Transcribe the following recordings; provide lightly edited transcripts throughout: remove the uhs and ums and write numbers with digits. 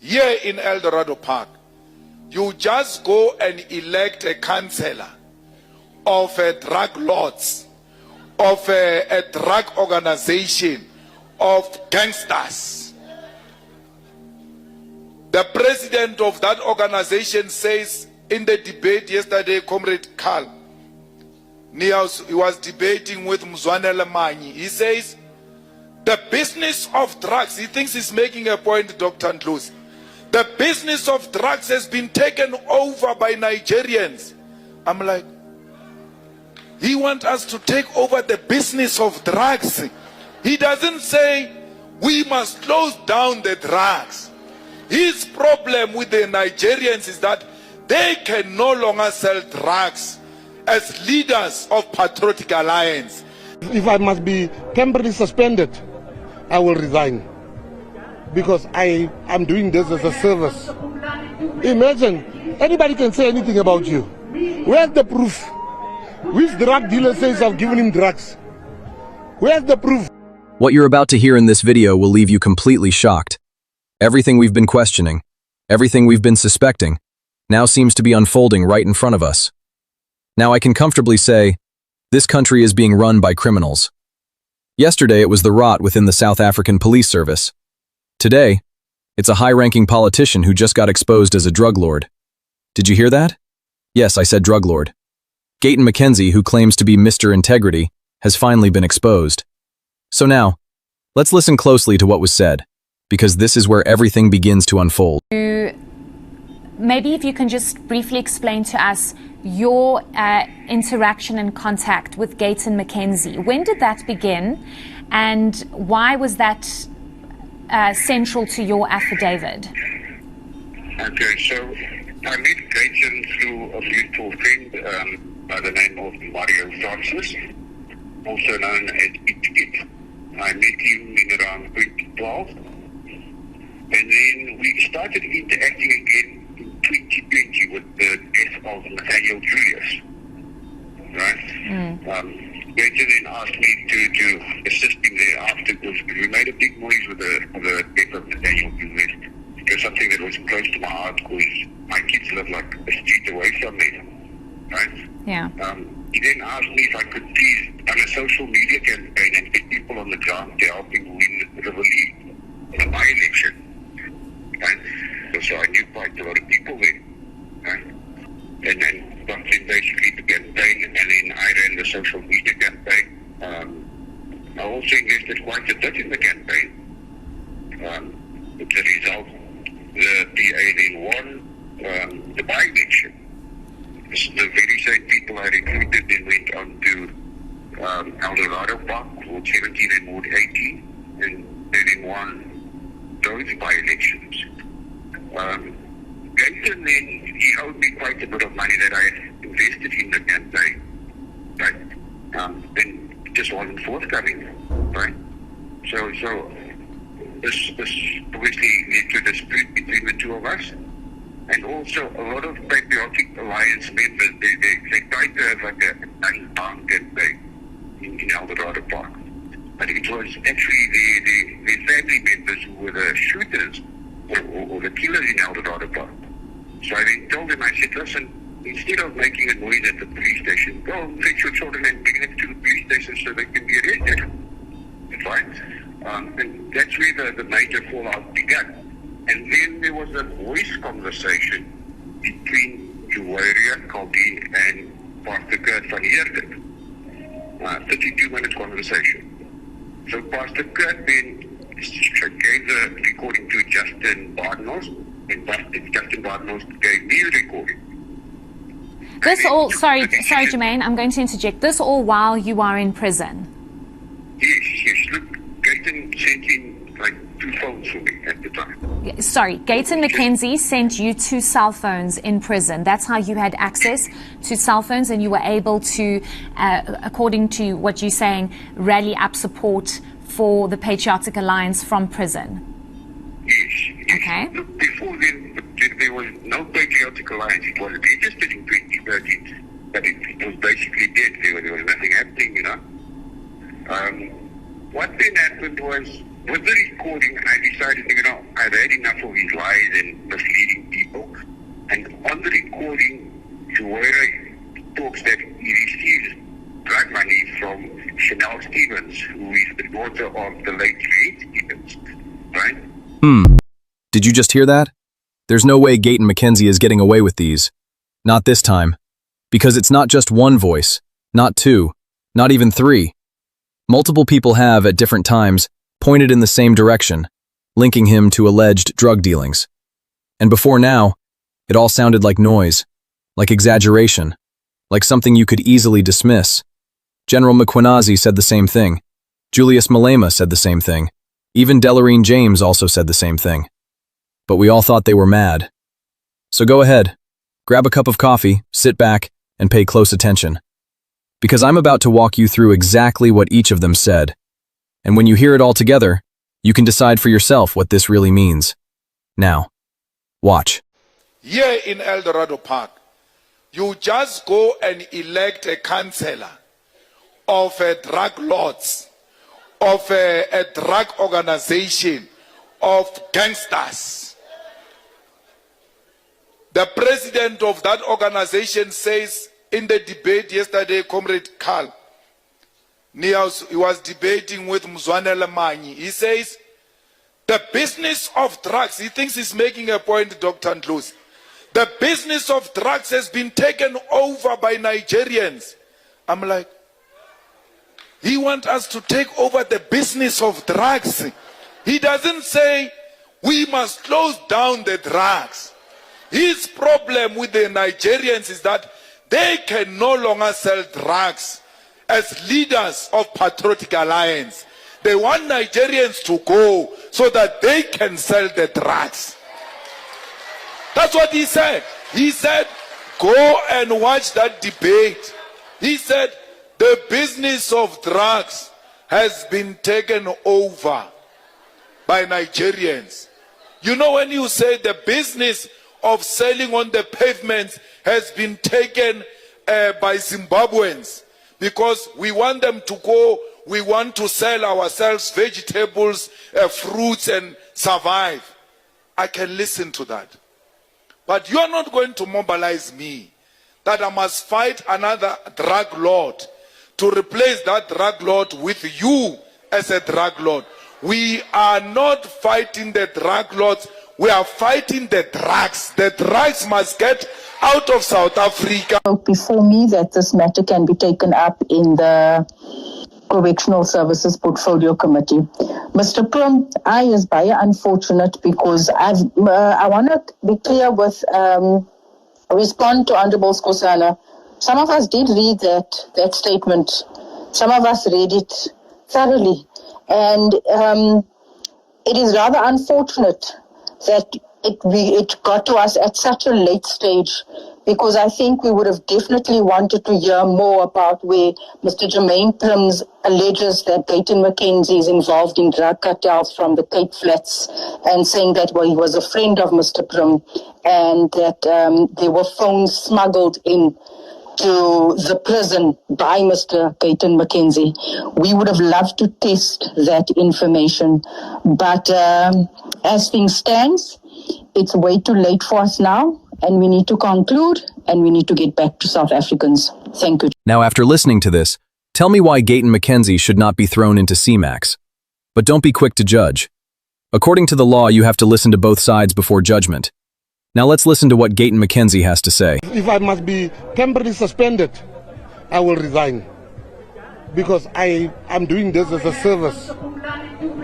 here in El Dorado Park, you just go and elect a councillor of drug lords, of a drug organization, of gangsters. The president of that organization says in the debate yesterday, Comrade Carl, he was debating with Nhlanhla Mkhwanazi. He says, the business of drugs, he thinks he's making a point, Dr. Ndlozi. The business of drugs has been taken over by Nigerians. I'm like, he wants us to take over the business of drugs. He doesn't say we must close down the drugs. His problem with the Nigerians is that they can no longer sell drugs as leaders of Patriotic Alliance. If I must be temporarily suspended, I will resign, because I am doing this as a service. Imagine, anybody can say anything about you. Where's the proof? Which drug dealer says I've given him drugs? Where's the proof? What you're about to hear in this video will leave you completely shocked. Everything we've been questioning, everything we've been suspecting, now seems to be unfolding right in front of us. Now I can comfortably say, this country is being run by criminals. Yesterday it was the rot within the South African police service. Today, it's a high-ranking politician who just got exposed as a drug lord. Did you hear that? Yes, I said drug lord. Gayton McKenzie, who claims to be Mr. Integrity, has finally been exposed. So now, let's listen closely to what was said, because this is where everything begins to unfold. Maybe if you can just briefly explain to us your interaction and contact with Gayton McKenzie. When did that begin, and why was that central to your affidavit? Okay, so I met Gayton through a mutual friend by the name of Mario Francis, also known as It. I met him in around 2012, and then we started interacting again in 2020 with the death of Nathaniel Julius, right? Gayton then asked me to assist him thereafter, because we made a big noise with the death of Nathaniel Julius. It was something that was close to my heart, because my kids live like a street away from me, right? Yeah. He then asked me if I could please run a social media campaign and get people on the ground to help him win the Rivoli in a by-election. Right? So I knew quite a lot of people there. Right? And then something basically the campaign, and then I ran the social media campaign. I also invested quite a bit in the campaign. With the result, the PA then won the by-election. The very same people I recruited then went on to El Dorado Park, Ward 17 and Ward 18, and they then won those by-elections. Gayton then, he owed me quite a bit of money that I had invested in the campaign, right? And it just wasn't forthcoming, right? So this obviously led to a dispute between the two of us. And also, a lot of Patriotic Alliance members, they tried to have like a unpack campaign in El Dorado Park. But it was actually the family members who were the shooters or the killers in El Dorado Park. So I then told them, I said, listen, instead of making a noise at the police station, go fetch your children and bring them to the police station so they can be arrested. Right? And that's where the major fallout began. And then there was a voice conversation between Julius Malema and Pastor Kurt van Heerden. 32-minute conversation. So Pastor Kurt then gave the recording to Justin Barnos, and Justin Barnos gave me the recording. This all, sorry Jermaine, I'm going to interject. This all while you are in prison? Yes. Look, Gayton sent in like 2 phones for me at the time. Sorry, Gayton McKenzie sent you 2 cell phones in prison. That's how you had access to cell phones, and you were able to, according to what you're saying, rally up support for the Patriotic Alliance from prison. Yes. Okay. Look, before then, there was no Patriotic Alliance. It was registered in 2013, but it was basically dead. There was nothing happening, you know. What then happened was with the recording, I decided, I've had enough of his lies and misleading people. And on the recording, Joera talks that he receives drug money from Chanel Stevens, who is the daughter of the late Gayton Stevens, right? Did you just hear that? There's no way Gayton McKenzie is getting away with these. Not this time. Because it's not just one voice, not two, not even three. Multiple people have, at different times, pointed in the same direction, linking him to alleged drug dealings. And before now, it all sounded like noise, like exaggeration, like something you could easily dismiss. General Mkhwanazi said the same thing. Julius Malema said the same thing. Even Delereen James also said the same thing. But we all thought they were mad. So go ahead, grab a cup of coffee, sit back, and pay close attention. Because I'm about to walk you through exactly what each of them said. And when you hear it all together, you can decide for yourself what this really means. Now, watch. Here in El Dorado Park, you just go and elect a councillor of drug lords, of a drug organization, of gangsters. The president of that organization says in the debate yesterday, Comrade Carl, he was debating with Nhlanhla Mkhwanazi. He says, the business of drugs, he thinks he's making a point, Dr. Ndlozi. The business of drugs has been taken over by Nigerians. I'm like, he wants us to take over the business of drugs. He doesn't say we must close down the drugs. His problem with the Nigerians is that they can no longer sell drugs as leaders of Patriotic Alliance. They want Nigerians to go so that they can sell the drugs. That's what he said. He said, go and watch that debate. He said, the business of drugs has been taken over by Nigerians. You know, when you say the business of selling on the pavements has been taken by Zimbabweans, because we want them to go, we want to sell ourselves vegetables, fruits, and survive. I can listen to that. But you are not going to mobilize me that I must fight another drug lord to replace that drug lord with you as a drug lord. We are not fighting the drug lords. We are fighting the drugs. The drugs must get out of South Africa. Before me, that this matter can be taken up in the Correctional Services Portfolio Committee. Mr. Prum, I is very unfortunate because I want to be clear with, respond to Honorable Skosana. Some of us did read that statement. Some of us read it thoroughly. And it is rather unfortunate that it got to us at such a late stage, because I think we would have definitely wanted to hear more about where Mr. Jermaine Plums alleges that Gayton McKenzie is involved in drug cartels from the Cape Flats, and saying that he was a friend of Mr. Plum, and that there were phones smuggled in to the prison by Mr. Gayton McKenzie. We would have loved to test that information, but as things stands, it's way too late for us now, and we need to conclude, and we need to get back to South Africans. Thank you. Now, after listening to this, tell me why Gayton McKenzie should not be thrown into CMAX. But don't be quick to judge. According to the law, you have to listen to both sides before judgment. Now let's listen to what Gayton McKenzie has to say. If I must be temporarily suspended, I will resign. Because I'm doing this as a service.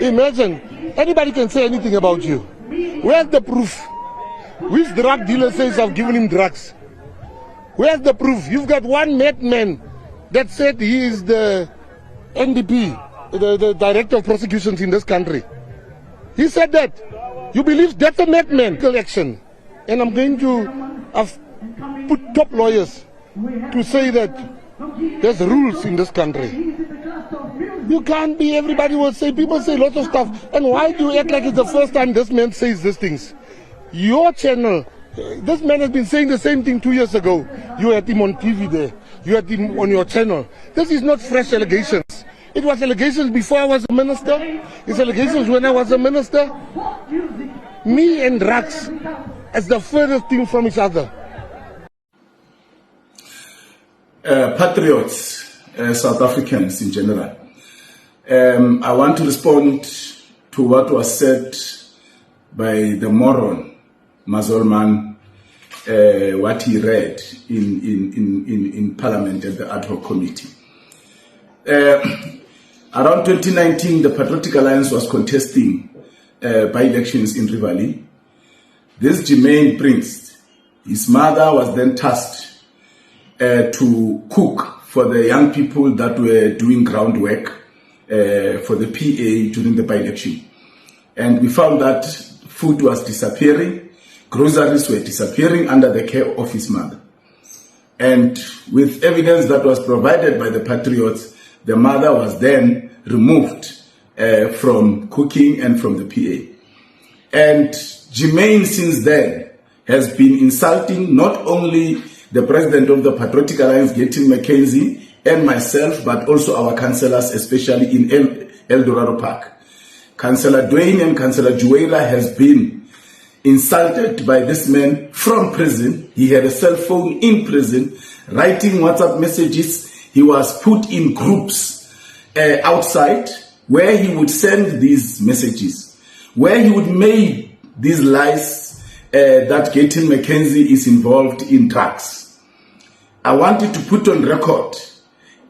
Imagine, anybody can say anything about you. Where's the proof? Which drug dealer says I've given him drugs? Where's the proof? You've got one madman that said he is the NDP, the Director of Prosecutions in this country. He said that. You believe that's a madman? Action. And I'm going to put top lawyers to say that there's rules in this country. You can't be, everybody will say, people say lots of stuff. And why do you act like it's the first time this man says these things? Your channel, this man has been saying the same thing 2 years ago. You had him on TV there. You had him on your channel. This is not fresh allegations. It was allegations before I was a minister. It's allegations when I was a minister. Me and drugs as the furthest thing from each other. Patriots, South Africans in general. I want to respond to what was said by the moron, Mazolman, what he read in Parliament at the ad hoc committee. Around 2019, the Patriotic Alliance was contesting by-elections in Rivali. This Jermaine Prince, his mother was then tasked to cook for the young people that were doing groundwork for the PA during the by-election. And we found that food was disappearing, groceries were disappearing under the care of his mother. And with evidence that was provided by the Patriots, the mother was then removed from cooking and from the PA. And Jermaine since then has been insulting not only the president of the Patriotic Alliance, Gayton McKenzie, and myself, but also our councillors, especially in El Dorado Park. Councillor Dwayne and Councillor Juweira has been insulted by this man from prison. He had a cell phone in prison, writing WhatsApp messages. He was put in groups outside where he would send these messages, where he would make these lies that Gayton McKenzie is involved in drugs. I wanted to put on record,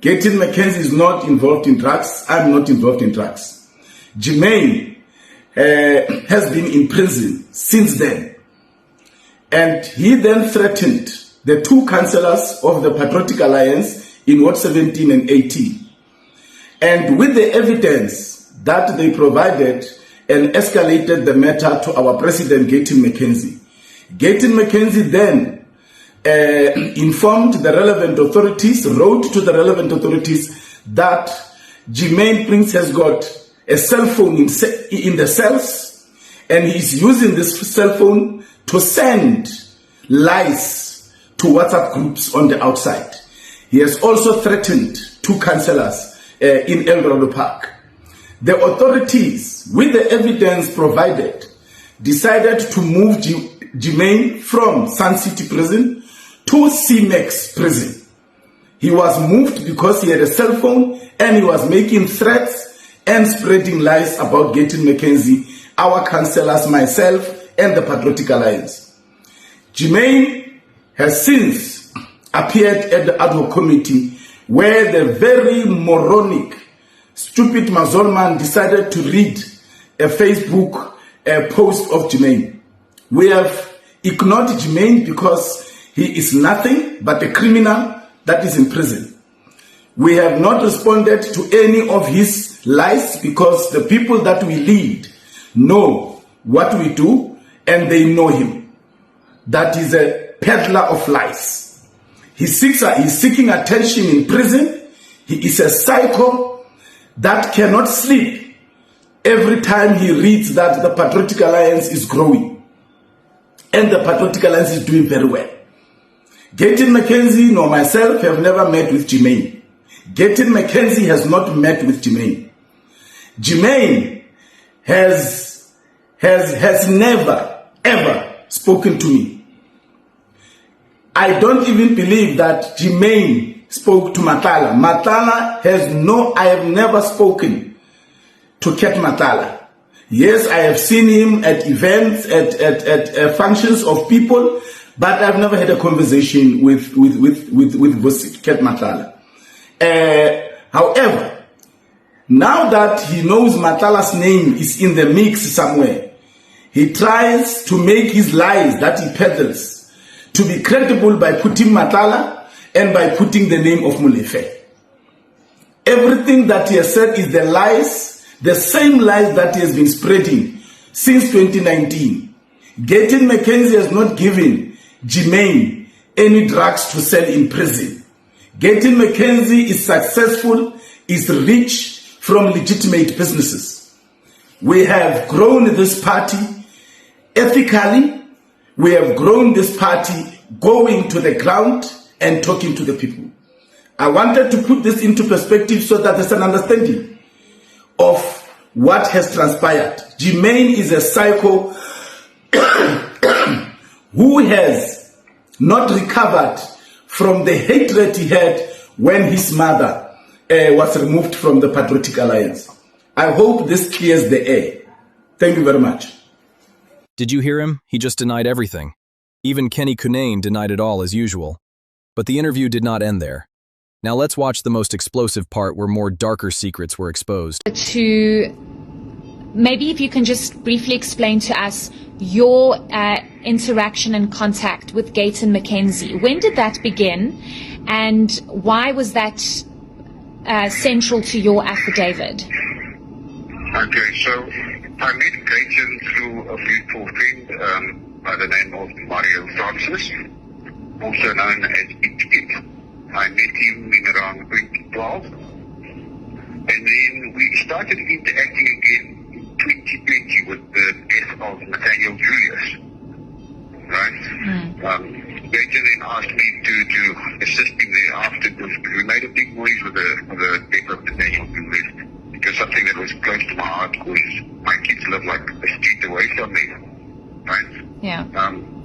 Gayton McKenzie is not involved in drugs. I'm not involved in drugs. Jermaine has been in prison since then. And he then threatened the two councillors of the Patriotic Alliance in Ward 17 and 18. And with the evidence that they provided and escalated the matter to our president, Gayton McKenzie. Gayton McKenzie then informed the relevant authorities, wrote to the relevant authorities that Jermaine Prince has got a cell phone in the cells, and he's using this cell phone to send lies to WhatsApp groups on the outside. He has also threatened two councillors in El Dorado Park. The authorities, with the evidence provided, decided to move Jermaine from Sun City Prison to CMEX Prison. He was moved because he had a cell phone and he was making threats and spreading lies about Gayton McKenzie, our councillors, myself, and the Patriotic Alliance. Jermaine has since appeared at the ad hoc committee where the very moronic, stupid Mazolman decided to read a Facebook post of Jermaine. We have ignored Jermaine because he is nothing but a criminal that is in prison. We have not responded to any of his lies because the people that we lead know what we do and they know him. That is a peddler of lies. He's seeking attention in prison. He is a psycho that cannot sleep every time he reads that the Patriotic Alliance is growing and the Patriotic Alliance is doing very well. Gayton McKenzie nor myself have never met with Jermaine. Gayton McKenzie has not met with Jermaine. Jermaine has never, ever spoken to me. I don't even believe that Jermaine spoke to Nhlanhla. Nhlanhla I have never spoken to Ket Nhlanhla. Yes, I have seen him at events, at functions of people, but I've never had a conversation with Ket Nhlanhla. However, now that he knows Nhlanhla's name is in the mix somewhere, he tries to make his lies that he peddles to be credible by putting Nhlanhla and by putting the name of Molefe. Everything that he has said is the lies, the same lies that he has been spreading since 2019. Gayton McKenzie has not given Jermaine any drugs to sell in prison. Gayton McKenzie is successful, is rich from legitimate businesses. We have grown this party ethically. We have grown this party going to the ground and talking to the people. I wanted to put this into perspective so that there's an understanding of what has transpired. Jermaine is a psycho who has not recovered from the hatred he had when his mother was removed from the Patriotic Alliance. I hope this clears the air. Thank you very much. Did you hear him? He just denied everything. Even Kenny Kunane denied it all as usual. But the interview did not end there. Now let's watch the most explosive part where more darker secrets were exposed. Maybe if you can just briefly explain to us your interaction and contact with Gayton McKenzie. When did that begin, and why was that central to your affidavit? Okay, so I met Gayton through a mutual friend by the name of Mario Francis, also known as It. I met him in around 2012, and then we started interacting again in 2020 with the death of Nathaniel Julius, right? Gayton then asked me to assist him thereafter because we made a big noise with the death of Nathaniel Julius, because something that was close to my heart because my kids live like a street away from me, right? Yeah.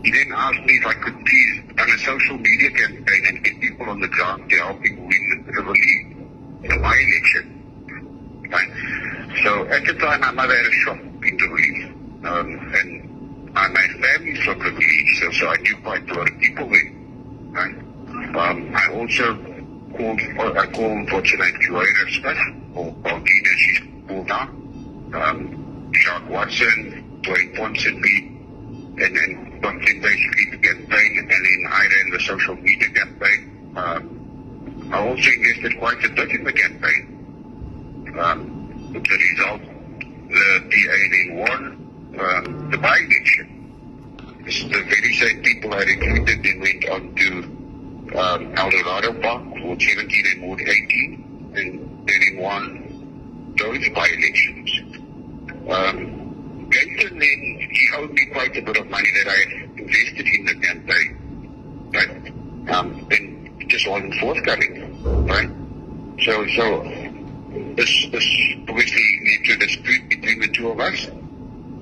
He then asked me if I could please run a social media campaign and get people on the ground to help him win the Resurfaces in a by-election. Right? So at the time, my mother had a shop in Delereen, and my family's from Delereen, so I knew quite a lot of people there. Right? I also called what's her name, Resurfaces, or Dina, she's called now, Jacques Watson, Dwayne Ponsonby, and then basically the campaign, and then I ran the social media campaign. I also invested quite a bit in the campaign. With the result, the DA then won the by-election. The very same people I recruited then went on to Eldorado Park, Ward 17 and Ward 18, and then won those by-elections. Gayton then, he owed me quite a bit of money that I had invested in the campaign, but then it just wasn't forthcoming, right? So this obviously led to a dispute between the two of us,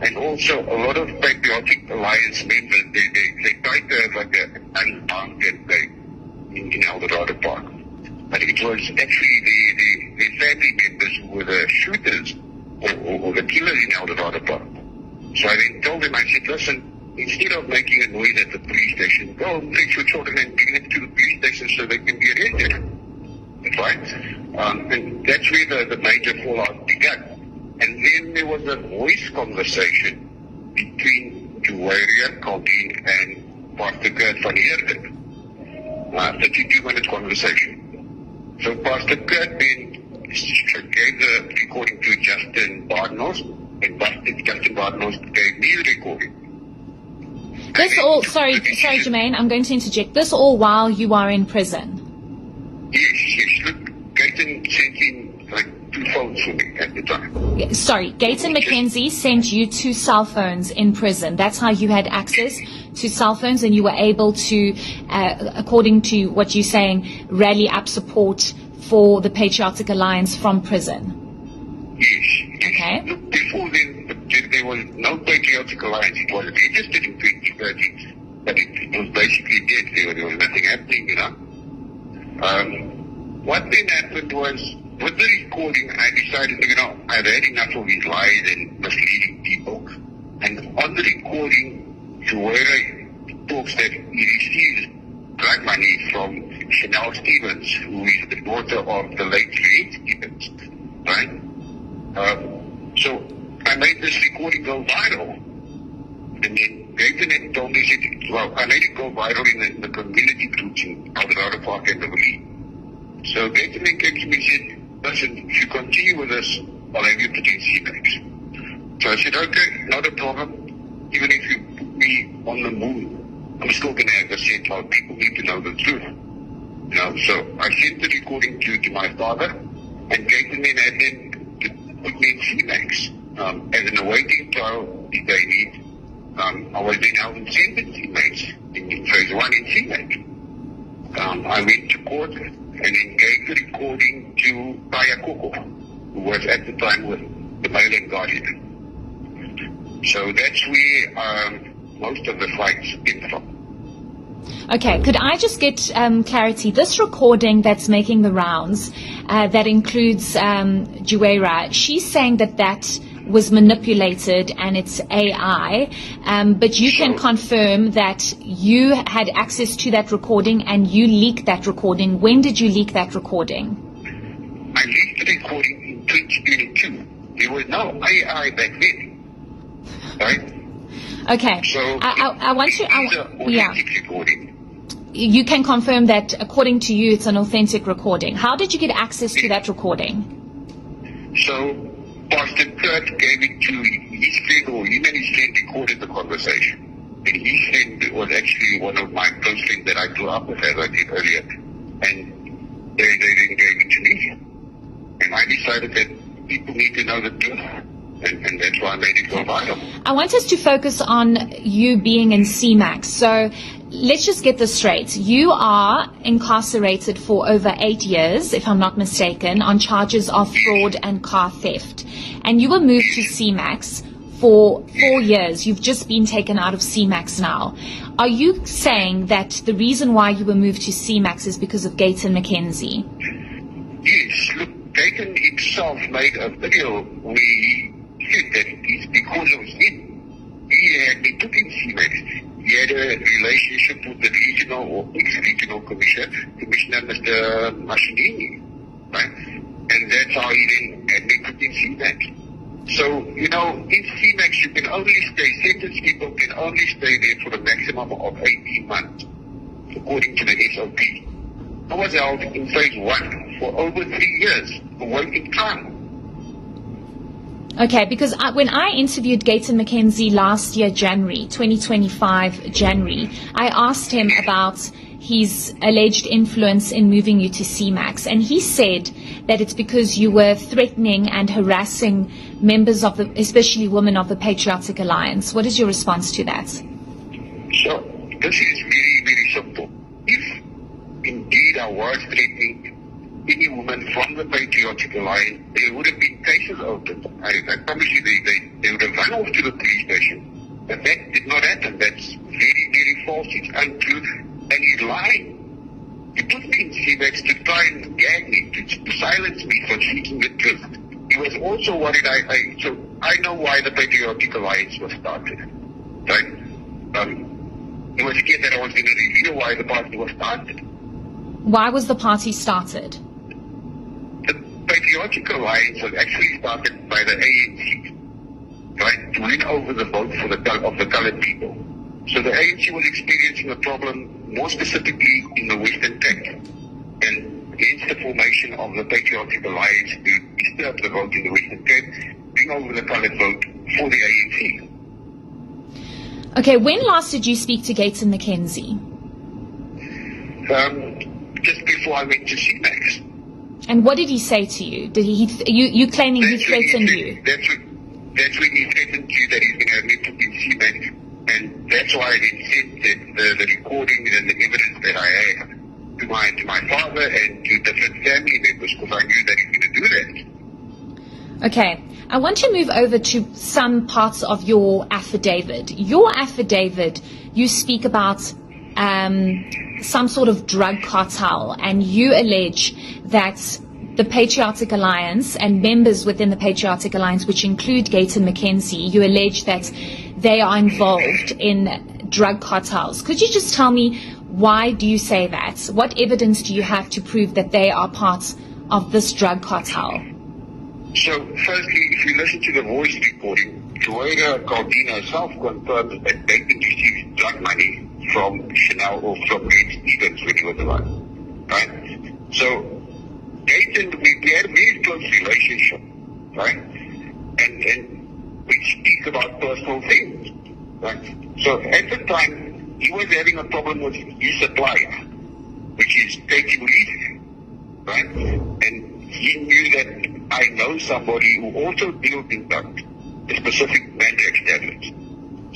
and also a lot of Patriotic Alliance members, they tried to have like an unpack campaign in Eldorado Park, but it was actually the family members who were the shooters or the killers in Eldorado Park. So I then told them, I said, listen, instead of making a noise at the police station, go take your children and bring them to the police station so they can be arrested. Right? And that's where the major fallout began. And then there was a voice conversation between Julius Malema and Pastor Kurt van Heerden. 32-minute conversation. So Pastor Kurt then gave the recording to Justin Barnos, and Justin Barnos gave me the recording. This all, sorry, Jermaine, I'm going to interject. This all while you are in prison? Yes. Look, Gayton sent in like 2 phones for me at the time. Sorry, Gayton McKenzie sent you 2 cell phones in prison. That's how you had access to cell phones, and you were able to, according to what you're saying, rally up support for the Patriotic Alliance from prison. Yes. Okay. Look, before then, there was no Patriotic Alliance. It was registered in 2013, but it was basically dead. There was nothing happening, you know. What then happened was, with the recording, I decided, I've had enough of his lies and misleading people. And on the recording, Julius talks that he receives drug money from Chanel Stevens, who is the daughter of the late Delereen Stevens, right? So I made this recording go viral. And then Gayton had told me, I made it go viral in the community groups in Eldorado Park and Delereen. So Gayton then came to me and said, listen, if you continue with this, I'll have you put in CMAX. So I said, okay, not a problem. Even if you put me on the moon, I'm still going to have the same time. People need to know the truth. So I sent the recording to my father, and Gayton then had them to put me in CMAX. As an awaiting trial, if they need, I was then held in CMAX in phase 1 in CMAX. I went to court, and then gave the recording to Kaya Koko, who was at the time with the Mail and Guardian. So that's where most of the fights came from. Okay, could I just get clarity? This recording that's making the rounds, that includes Juwaira, she's saying that was manipulated and it's AI, but you can confirm that you had access to that recording and you leaked that recording. When did you leak that recording? I leaked the recording in 2022. There was no AI back then, right? Okay, So I want to, yeah. Recording. You can confirm that according to you it's an authentic recording. How did you get access to that recording? So Pastor Kurt gave it to his friend, or him and his friend recorded the conversation. And his friend was actually one of my close friends that I grew up with, as I did earlier. And they then gave it to me. And I decided that people need to know the truth. And that's why I made it go viral. I want us to focus on you being in CMAX. So let's just get this straight. You are incarcerated for over 8 years, if I'm not mistaken, on charges of fraud and car theft. And you were moved to CMAX for 4 years. You've just been taken out of CMAX now. Are you saying that the reason why you were moved to CMAX is because of Gayton McKenzie? Yes, look, Gayton himself made a video where he said that it's because of him. He had been put in CMAX. He had a relationship with the regional or ex-regional commissioner, Mr. Mashinini, right? And that's how he then had been put in CMAX. So, in CMAX you can only stay, sentenced people can only stay there for a maximum of 18 months, according to the SOP. I was held in phase 1 for over 3 years for waiting time. Okay, because when I interviewed Gayton McKenzie last year, January, 2025 January, I asked him about his alleged influence in moving you to CMAX, and he said that it's because you were threatening and harassing members of especially women of the Patriotic Alliance. What is your response to that? So, this is very, very simple. If indeed I was threatening any woman from the Patriotic Alliance, there would have been cases opened. I promise you they would have run off to the police station. But that did not happen. That's very, very false. It's untrue. And he's lying. He put me in CMAX to try and gag me, to silence me from speaking the truth. He was also worried. So I know why the Patriotic Alliance was started. Right? He was scared that I was going to reveal why the party was started. Why was the party started? The Patriotic Alliance was actually started by the ANC, right, to win over the vote of the colored people. So the ANC was experiencing a problem, more specifically in the Western Cape, and hence the formation of the Patriotic Alliance to disturb the vote in the Western Cape, bring over the colored vote for the ANC. Okay, when last did you speak to Gayton McKenzie? Just before I went to CMAX. And what did he say to you? Did you claiming he threatened you? That's when he threatened you that he's going to have me put in CMAX. And that's why he sent the recording and the evidence that I have to my father and to different family members, because I knew that he's going to do that. Okay. I want to move over to some parts of your affidavit. Your affidavit, you speak about some sort of drug cartel, and you allege that the Patriotic Alliance and members within the Patriotic Alliance, which include Gayton McKenzie, you allege that they are involved in drug cartels. Could you just tell me, why do you say that? What evidence do you have to prove that they are part of this drug cartel? So, firstly, if you listen to the voice recording, Juwaira Caldina herself confirmed that Gayton received drug money from Chanel or from Red Stevens when he was alive. Right? So, Gayton, we had a very close relationship, right? And we speak about personal things, right? So, at the time, he was having a problem with his supplier, which is Gayton Leaf, right? And he knew that I know somebody who also deals in drugs, a specific Mandrax tablets.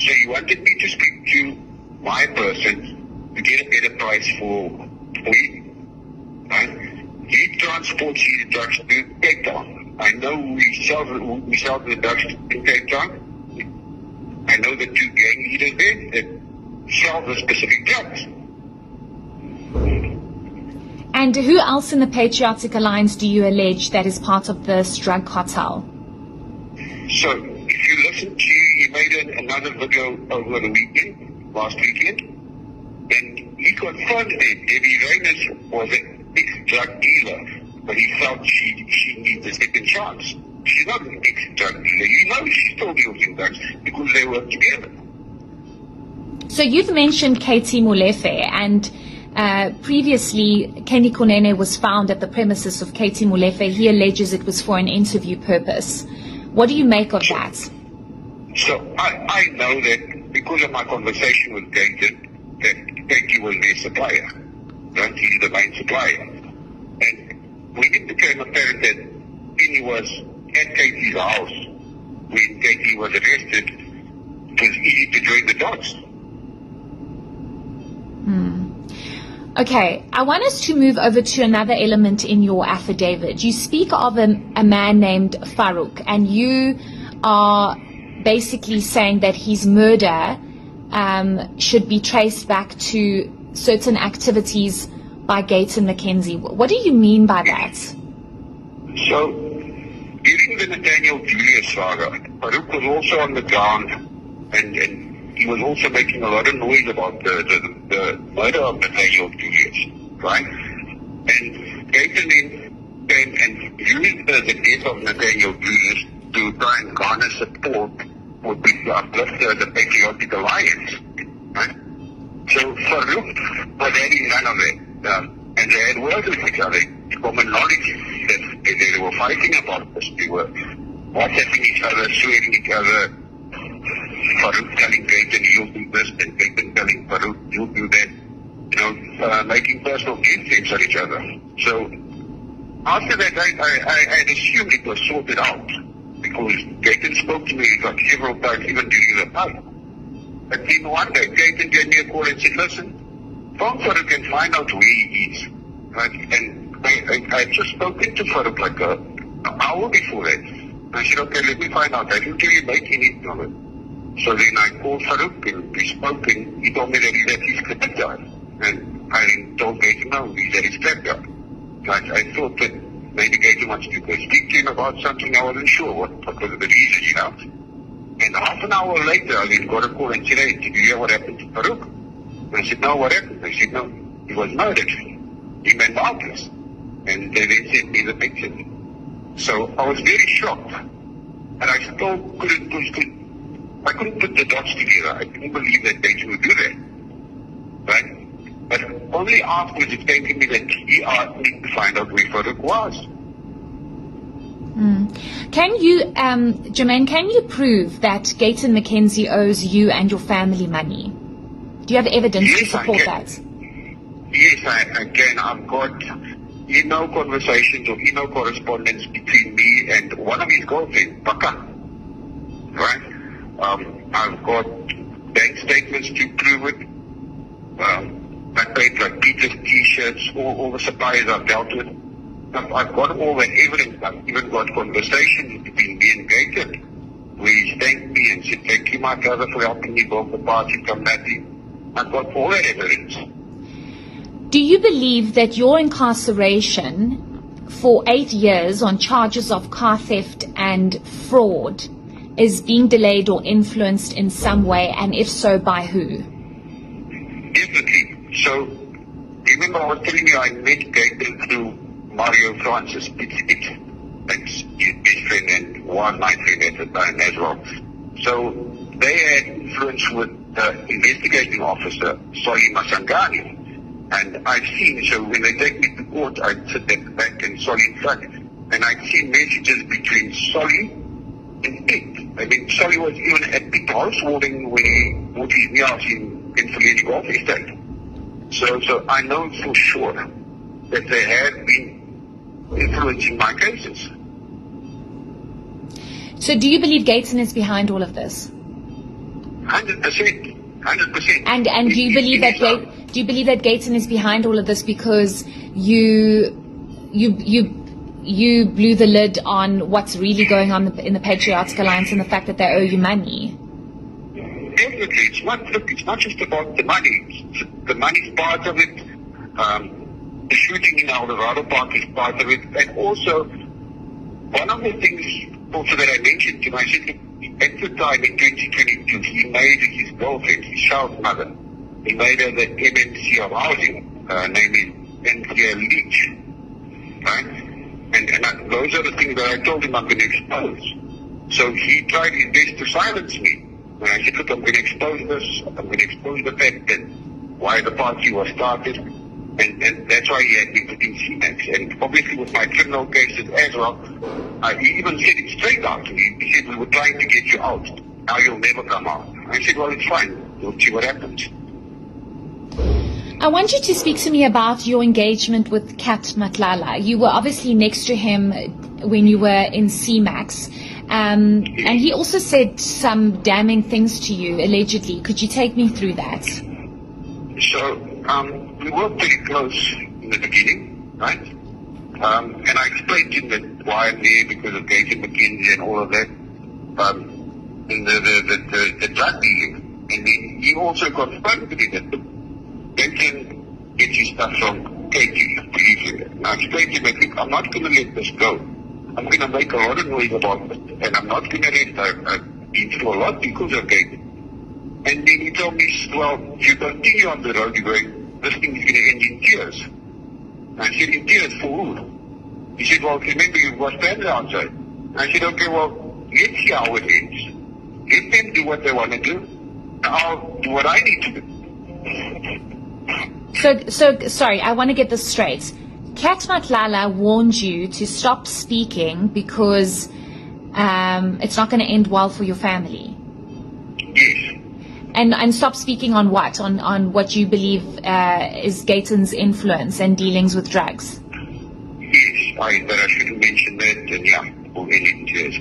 So he wanted me to speak to my person to get a better price for him, right? He transports his drugs to Cape Town. I know we sell the drugs in Cape Town. I know the two gang leaders there that sell the specific drugs. And who else in the Patriotic Alliance do you allege that is part of this drug cartel? So, if you listen to, he made another video over the weekend, last weekend, and he confirmed that Debbie Reynolds was an ex-drug dealer, but he felt she needs a second chance. She's not an ex-drug dealer. You know she's still using drugs because they work together. So you've mentioned Katie Molefe, and previously Kenny Kunene was found at the premises of Katie Molefe. He alleges it was for an interview purpose. What do you make of that? So I know that because of my conversation with Gayton, that Katie was their supplier. Right? He's the main supplier. And when it became apparent that Kenny was at Katie's house when Katie was arrested, it was easy to join the dots. Okay, I want us to move over to another element in your affidavit. You speak of a man named Farouk, and you are basically saying that his murder should be traced back to certain activities by Gayton McKenzie. What do you mean by that? So, during the Nathaniel Julius saga, Farouk was also on the ground, and he was also making a lot of noise about the murder of Nathaniel Julius, right? And Gayton then came and used the death of Nathaniel Julius to try and garner support for the uplifter of the Patriotic Alliance, right? So Farouk was having none of it, and they had words with each other. Common knowledge that they were fighting about this. They were WhatsApping each other, swearing each other. Farouk telling Gayton, you'll do this, and Gayton telling Farouk, you'll do that. You know, making personal game things at each other. So, after that, I had assumed it was sorted out. Because Gayton spoke to me like several times, even during the fight. But then one day, Gayton gave me a call and said, listen, phone Farouk and find out where he is. Right? And I had just spoken to Farouk like an hour before that. I said, okay, let me find out. I didn't really make anything of it. So then I called Farouk and we spoke, and he told me that he's at his scrapyard. And I told Gayton, no, he's at his scrapyard. I thought that maybe Gayton wants to go speak to him about something. I wasn't sure what because of the reason, you know. And half an hour later, I then got a call and said, hey, did you hear what happened to Farouk? And I said, no, what happened? They said, no, he was murdered. He went Marcus. And they then sent me the picture. So I was very shocked. And I still couldn't put the dots together. I didn't believe that Gayton would do that. Right? But only afterwards it came to me that he asked me to find out where Farouk was. Can you, Jermaine, can you prove that Gayton McKenzie owes you and your family money? Do you have evidence to support that? Yes, I can. I've got email conversations or email correspondence between me and one of his girlfriends, Baka. Right? I've got bank statements to prove it. I paid like Peter's t-shirts, all the suppliers I've dealt with. I've got all that evidence. I've even got conversations between me and Gayton where he thanked me and said, thank you, my brother, for helping me build the party combating. I've got all that evidence. Do you believe that your incarceration for 8 years on charges of car theft and fraud is being delayed or influenced in some way, and if so, by who? Definitely. So, remember I was telling you I met Gayton through Mario Francis, that's his best friend and was my friend at the time as well. So, they had influence with the investigating officer, Solly Masangani. And I've seen, so when they take me to court, I'd sit at the back and Solly in front. And I'd seen messages between Solly and Pitt. I mean, Solly was even at Pitt's house warning when he bought his new house in Pennsylvania Golf Estate. So I know for sure that they have been influencing my cases. So do you believe Gayton is behind all of this? 100%. 100%. And do you believe that Gayton is behind all of this because you you blew the lid on what's really going on in the Patriotic Alliance and the fact that they owe you money. Definitely, it's not just about the money. The money's part of it. The shooting in Eldorado Park is part of it, and also one of the things also that I mentioned to him, I said, at the time in 2022, he made his girlfriend, his child's mother, he made her the MNC of housing. Her name is Cynthia Leach, right? And those are the things that I told him I'm going to expose. So he tried his best to silence me. When I said, look, I'm going to expose this, I'm going to expose the fact that why the party was started, and that's why he had me put in CMAX. And obviously with my criminal cases as well, he even said it straight out to me. He said, we were trying to get you out. Now you'll never come out. I said, well, it's fine. We'll see what happens. I want you to speak to me about your engagement with Kat Nhlanhla. You were obviously next to him when you were in CMAX. And he also said some damning things to you, allegedly. Could you take me through that? So, we worked very close in the beginning, right? And I explained to him that why I'm there because of Gayton McKenzie and all of that. And the drug dealing. And then he also confirmed to me that Gayton gets his stuff from Katie, and I explained to him, I think, I'm not going to let this go. I'm going to make a lot of noise about it, and I'm not going to let I've been through a lot because of Gayton. And then he told me, well, if you continue on the road, you're going, this thing is going to end in tears. And I said, in tears for who? He said, well, remember you've got family outside. I said, okay, well, let's see how it ends. Let them do what they want to do, and I'll do what I need to do. So sorry, I want to get this straight. Kat Nhlanhla warned you to stop speaking because it's not going to end well for your family. Yes. And stop speaking on what? On what you believe is Gayton's influence and dealings with drugs? Yes, but I shouldn't mention that, and yeah, we'll end it in tears.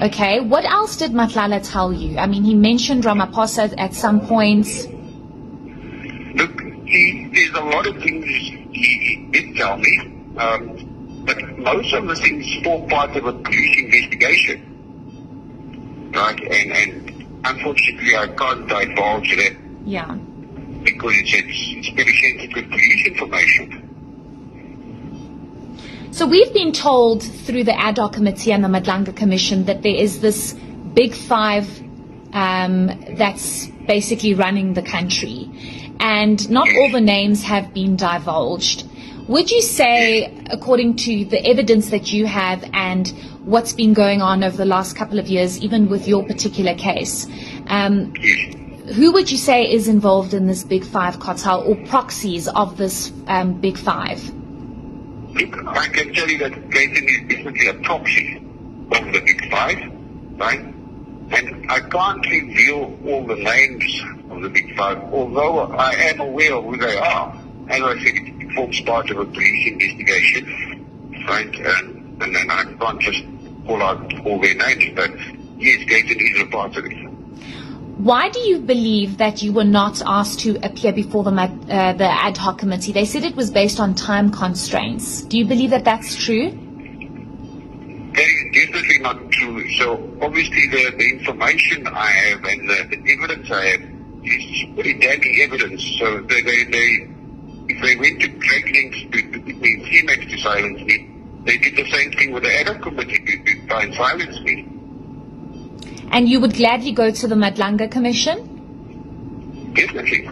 Okay, what else did Nhlanhla tell you? I mean, he mentioned Ramaphosa at some point. Look, there's a lot of things he did tell me, but most of the things form part of a police investigation, right? And unfortunately, I can't divulge that. Yeah. Because it's very sensitive police information. So we've been told through the ad hoc committee and the Nhlanhla Commission that there is this big five that's basically running the country. And not all the names have been divulged. Would you say, according to the evidence that you have and what's been going on over the last couple of years, even with your particular case, who would you say is involved in this big five cartel or proxies of this big five? Look, I can tell you that Gayton is definitely a proxy of the big five, right? And I can't reveal all the names of the big five, although I am aware of who they are. As I said, it forms part of a police investigation, right? And then I can't just call out all their names, but yes, Gayton is a part of it. Why do you believe that you were not asked to appear before the ad hoc committee? They said it was based on time constraints. Do you believe that that's true? That is definitely not true. So obviously the information I have and the evidence I have is pretty damning evidence. So if they went to great lengths to put me in CMAX to silence me, they did the same thing with the ad hoc committee to try and silence me. And you would gladly go to the Nhlanhla Commission? Definitely.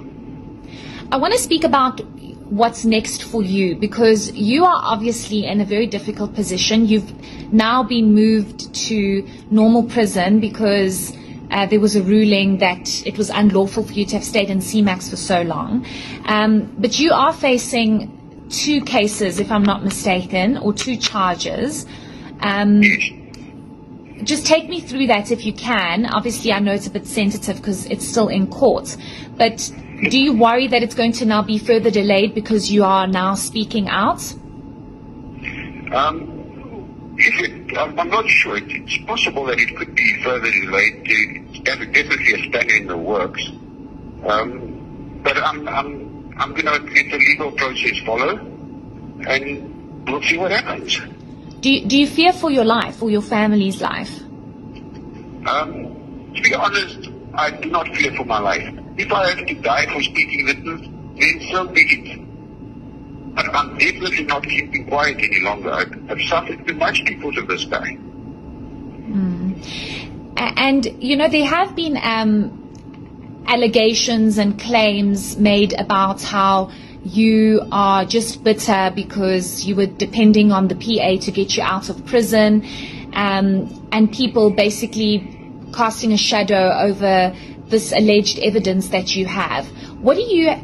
I want to speak about what's next for you, because you are obviously in a very difficult position. You've now been moved to normal prison because there was a ruling that it was unlawful for you to have stayed in CMAX for so long. But you are facing 2 cases, if I'm not mistaken, or 2 charges. Just take me through that if you can. Obviously, I know it's a bit sensitive because it's still in court. But do you worry that it's going to now be further delayed because you are now speaking out? I'm not sure. It's possible that it could be further delayed. It's definitely a spanner in the works. But I'm going to let the legal process follow. And we'll see what happens. Do you fear for your life or your family's life? To be honest, I do not fear for my life. If I have to die for speaking the truth, then so be it. But I'm definitely not keeping quiet any longer. I've suffered too much because of this guy. And, there have been allegations and claims made about how you are just bitter because you were depending on the PA to get you out of prison, and people basically casting a shadow over this alleged evidence that you have. What do you